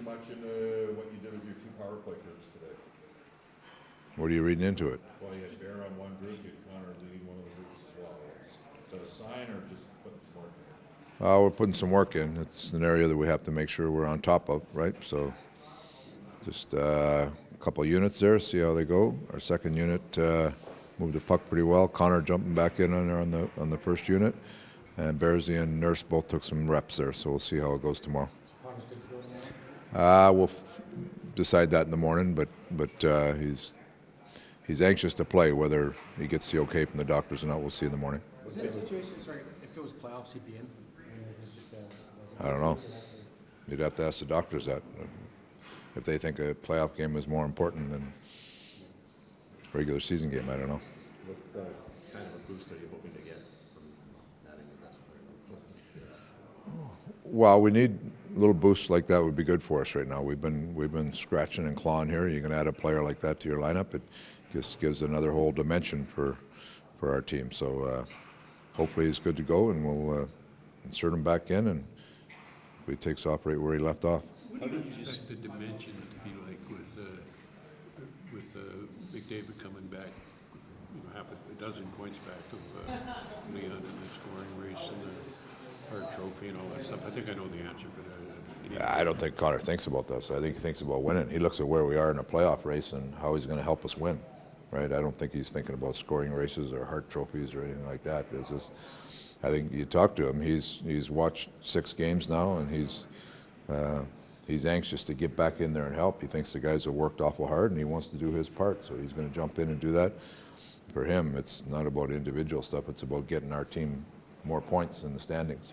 much into what you did with your two power play groups today? What are you reading into it? Well, you had Bear on one group, you had Connor leading one of the groups as well. Is that a sign or just putting some work in? We're putting some work in. It's an area that we have to make sure we're on top of, right? So just a couple of units there, see how they go. Our second unit moved the puck pretty well. Connor jumping back in on there on the first unit. And Bearsy and Nurse both took some reps there, so we'll see how it goes tomorrow. We'll decide that in the morning, but he's anxious to play. Whether he gets the okay from the doctors or not, we'll see in the morning. Was that situation, sorry, if it was playoffs, he'd be in? I don't know. You'd have to ask the doctors that. If they think a playoff game is more important than a regular season game, I don't know. What kind of a boost are you hoping to get from adding the best player? Well, we need a little boost like that would be good for us right now. We've been scratching and clawing here. You can add a player like that to your lineup. It just gives another whole dimension for our team. So hopefully he's good to go, and we'll insert him back in, and he takes off right where he left off. What do you expect the dimension to be like with McDavid coming back, half a dozen points back of Leon in the scoring race and the Hart Trophy and all that stuff? I think I know the answer, but I don't think Connor thinks about that. So I think he thinks about winning. He looks at where we are in a playoff race and how he's going to help us win, right? I don't think he's thinking about scoring races or Hart Trophies or anything like that. It's just, I think you talk to him. He's watched 6 games now, and he's anxious to get back in there and help. He thinks the guys have worked awful hard, and he wants to do his part. So he's going to jump in and do that. For him, it's not about individual stuff. It's about getting our team more points in the standings.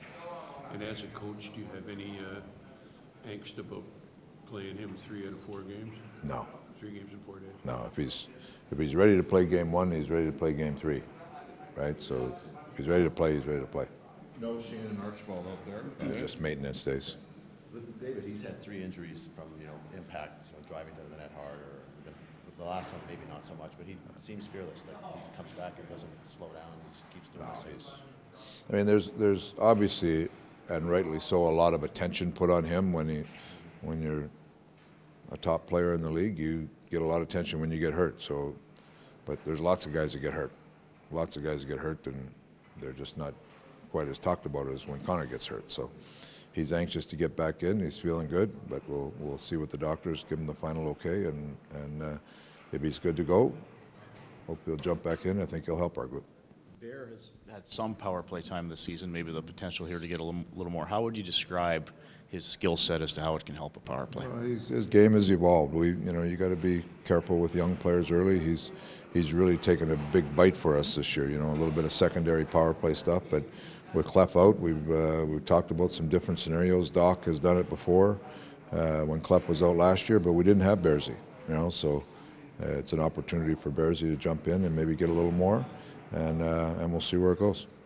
And as a coach, do you have any angst about playing him 3 out of 4 games? No. 3 games in 4 days? No. If he's ready to play game 1, he's ready to play game 3, right? So if he's ready to play, he's ready to play. No Shannon Archibald out there. Just maintenance days. With David, he's had 3 injuries from impact, driving to the net hard, or the last one maybe not so much, but he seems fearless. Like he comes back and doesn't slow down, and he just keeps doing his thing. I mean, there's obviously, and rightly so, a lot of attention put on him when you're a top player in the league. You get a lot of attention when you get hurt. So, but there's lots of guys that get hurt. Lots of guys get hurt, and they're just not quite as talked about as when Connor gets hurt. So he's anxious to get back in. He's feeling good, but we'll see what the doctors give him the final okay, and if he's good to go, hope he'll jump back in. I think he'll help our group. Bear has had some power play time this season, maybe the potential here to get a little more. How would you describe his skill set as to how it can help a power play? His game has evolved. You got to be careful with young players early. He's really taken a big bite for us this year. A little bit of secondary power play stuff, but with Clef out, we've talked about some different scenarios. Doc has done it before when Clef was out last year, but we didn't have Bearsy. So it's an opportunity for Bearsy to jump in and maybe get a little more, and we'll see where it goes.